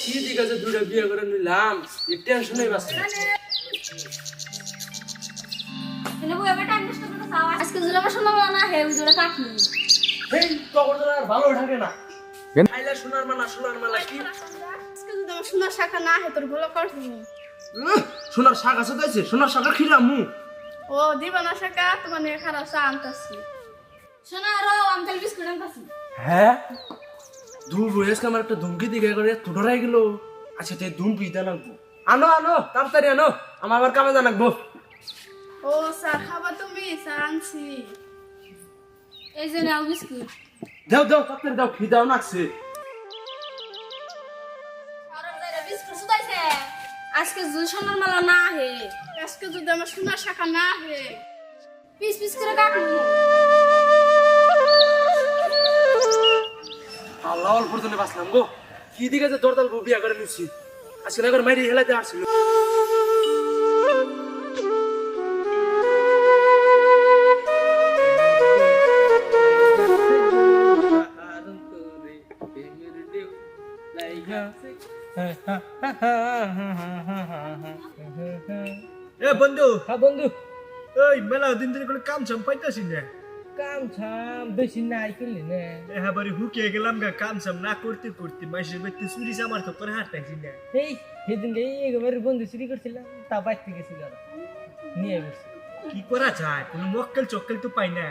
কি দিকে যে দুইটা বিয়ে করে নিলাম এই টেনশনই বাঁচছে আজকে জোড়া শোনা না হে জোড়া কাটনি এই তখন তো আর ভালো থাকে না খাইলা সোনার মালা কি আজকে যদি আমার সোনার শাখা না হে তোর ভালো করবি সোনার শাক আছে তাইছে সোনার শাক খিলাম মু ও দিবানা শাখা তোমার নিয়ে খারাপ চা আনতাছি সোনা আরো আমতেল বিস্কুট আনতাছি হ্যাঁ ধূপ বয়স্ক আমার একটা ধুমকি দিকে করে এত ডরাই গেল আচ্ছা তাই ধুম পিতা লাগবো আনো তাড়াতাড়ি আনো আমার আবার কামে জানাকবো ও চা খাবা তুমি চা আনছি এই যে নাও বিস্কুট দাও তাড়াতাড়ি দাও খিদাও নাকছে আজকে যদি সোনার মালা না হে আজকে যদি আমার সোনার শাখা না হে পিস পিস করে কাটবো আল্লাহ অল্প জন্য বাঁচলাম গো কি দিকে যে দরদাল বিয়া করে নিচ্ছি আজকে না করে মাইরে হেলাইতে আসছিল এ বন্ধু হ্যাঁ বন্ধু ওই মেলা দিন ধরে কোনো কাম চাম পাইতাছি না কাম ছাম বেশি নাই করলি না এ হাবারি হুকিয়ে গেলাম গা কাম চাম না করতে করতে মাসের বেতে চুরি জামার তো করে হাঁটতাছি না এই সেদিন একেবারে বন্ধু চুরি করছিলাম তা বাইতে গেছিল নিয়ে গেছি কি করা যায় কোনো মক্কেল চক্কেল তো পাই না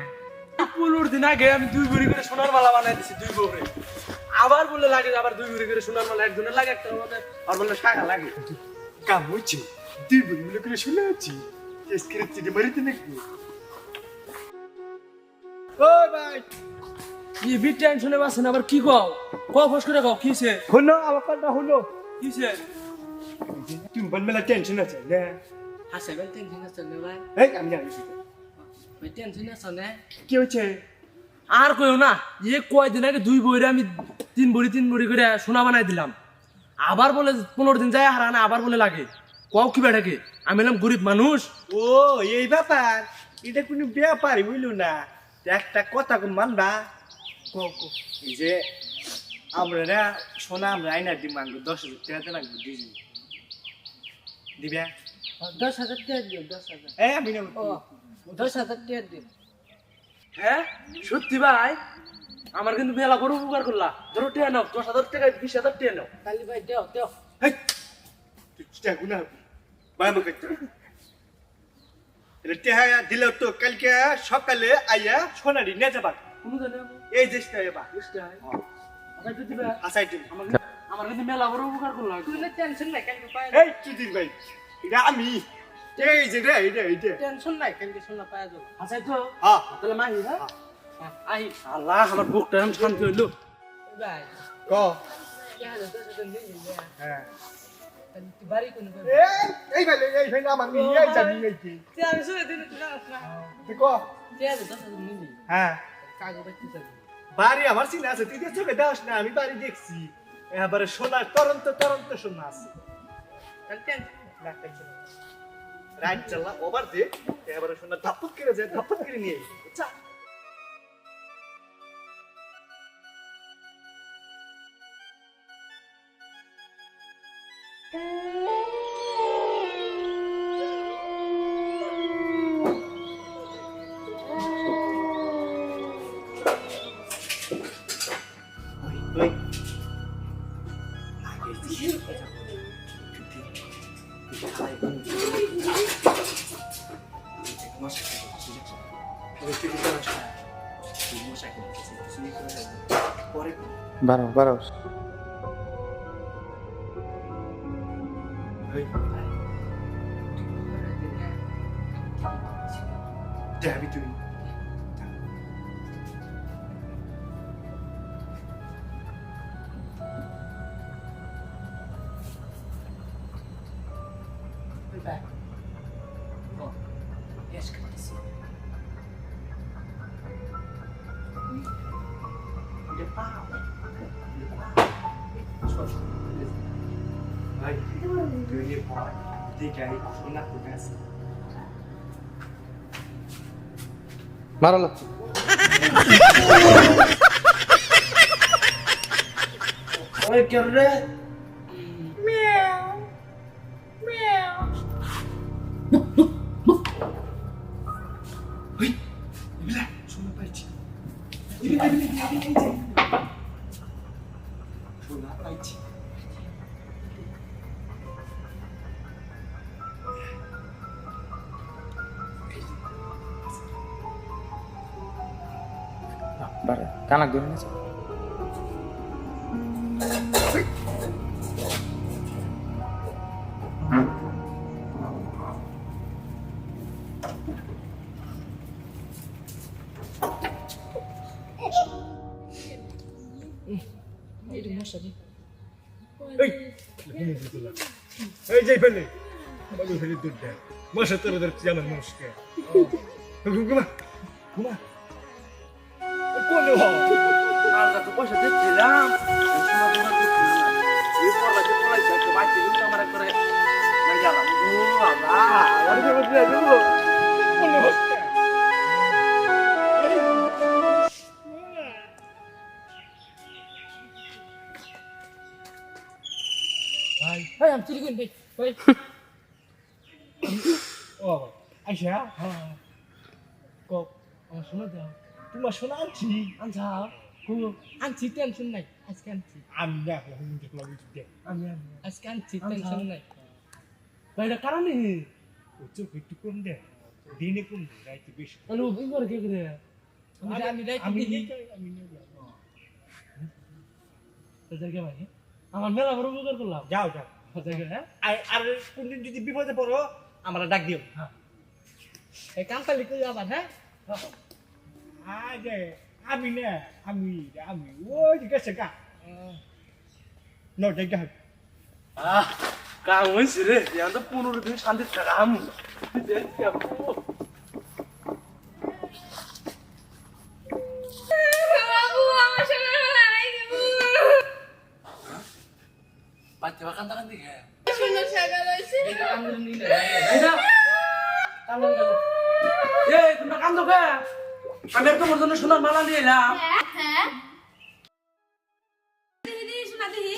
15 দিন আগে আমি 2 ভরি করে সোনার মালা বানাই দিছি 2 ভরি আবার বলে লাগে আবার 2 ভরি করে সোনার মালা একজনের লাগে একটা আমাদের আর বলে শাখা লাগে কাম হচ্ছে তুই বলি মনে করে শুনে আছি স্ক্রিপ্ট চিঠি মারিতে নাকি ও ভাই এই বি টেনশনে বাসেন আবার কি কও ফস করে কও কিছে হলো আমার কথা হলো কিছে তুমি বল মেলা টেনশন আছে না হাসে বেল টেনশন আছে না ভাই এই আমি জানি ভাই টেনশন আছে না কি হচ্ছে আর কইও না এই কয়দিন আগে 2 ভরি আমি 3 ভরি করে সোনা বানাই দিলাম আবার বলে 15 দিন যায় হারানা আবার বলে লাগে কও কি বেটাকে আমি এলাম গরিব মানুষ ও এই ব্যাপার এটা কোনো ব্যাপারই বুঝলো না একটা কথা কোন মানবা এই যে আমরা না সোনা আমরা আইনা দিম আনবো 10,000 টাকা লাগবে দিবে 10,000 টাকা দিও 10,000 এই আমি না ও 10,000 টাকা দিও হ্যাঁ সত্যি ভাই আমার কিন্তু মেলা বড় উপকার করলা ধরো টিয়া নাও 10,000 টাকা 20,000 টিয়া নাও তালি ভাই দেও হেই তুই টাকা গুনা বাই আমাকে এটা টাকা দিলে তো কালকে সকালে আইয়া সোনারি নিয়ে যাবা কোনো জানে এই দেশটা এবা আচ্ছা যদি ভাই আসাই তুমি আমার কিন্তু মেলা বড় উপকার করলা তুই টেনশন নাই কালকে পায় এই চুদির ভাই এটা আমি এই যে রে এইটা টেনশন নাই কালকে সোনা পায় যাবো আচ্ছা তো হ্যাঁ তাহলে মাহি হ্যাঁ আহি আল্লাহ আমার বুকটা এরকম শান্তি হইলো ভাই ক 10,000 দিন হ্যাঁ তুই বাড়ি কোন এই ভাই আমার নিয়ে যাবি নাকি তুই আমি শুনে দিন তুই না তুই ক 10,000 নিবি হ্যাঁ কাগজ বাইতে যাবি বাড়ি আমার চিনা আছে তুই চোখে দাস না আমি বাড়ি দেখছি এবারে সোনার তরন্ত সোনা আছে তাহলে টেনশন রাইট চালা ওভার দে এবারে সোনা ধাপ্পত করে যায় ধাপ্পত করে নিয়ে আচ্ছা বারো যাবি তুই ভাই তুই ये बहुत ठीक है सोना को कैसे মারা লাগছে ওই কেন রে সোনা পাইছি কানাক ধরে নিয়েছে এই যাই ফেলে বাবু ফেলে দুধ দেয় মশা তোর ধরছি আমার মানুষকে ঘুমা ঘুমা কোন আমরা তো পয়সা দিচ্ছিলাম সোনা সোনা দিচ্ছিলাম না এই পড়লা যে পড়াইছে একটা বাইতে কিন্তু আমার করে মানে গেলাম ও আল্লাহ আর কি বলতে দেবো কোন হস্তা ভাই ভাই আমি চুরি করি ভাই ও আইসা কক আমার শোনা দাও তোমার সোনা আনছি আনছাও আনছি টেনশন নাই আজকে আনছি আমি দেখো হুম দেখলো দেখ আমি আজকে আনছি টেনশন নাই ভাই এটা কারণ নেই ও চোখ একটু কম দে দিনে কম দে রাইতে বেশি তাহলে ও কি করে কে করে আমি রাইতে আমি দেখি আমি নিয়ে যাবো তোদেরকে ভাই আমার মেলা বড় উপকার করলাম যাও যাও তোদেরকে হ্যাঁ আর কোনদিন যদি বিপদে পড়ো আমরা ডাক দিও এই কামতালি কই আবার হ্যাঁ আরে আমি না আমি আমি ওই দিকে সেকা নো দেখা কাম হয়েছে রে এখন তো 15 দিন শান্তি থাকাম বাবু আমার সোনার মালা নাই দেবো বাচ্চা বাকান তাকান দেখে সোনার শাখা রয়েছে এই তোমরা কান্দো কে আমি তোমার জন্য সোনার মালা নিয়ে এলাম হ্যাঁ দিদি দিদি সোনা দিদি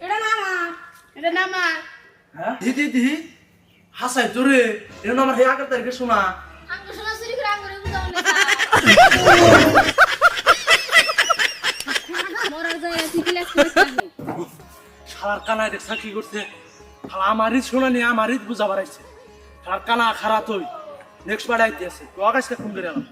এটা না আমার এটা না আমার হ্যাঁ দিদি দিদি হাসাই তোরে এটা আমার হে আগের তারিখে শোনা আঙ্গুর সোনা চুরি করে আঙ্গুরে বুঝাও না মরার জায়গা ঠিক লাগছে শালার কানায় দেখছা কি করছে শালা আমারই শোনা নিয়ে আমারই বুঝা বাড়াইছে শালার কানা খারাপ হই নেক্সট বার আইতে আছে তো আকাশকে ফোন করে এলাম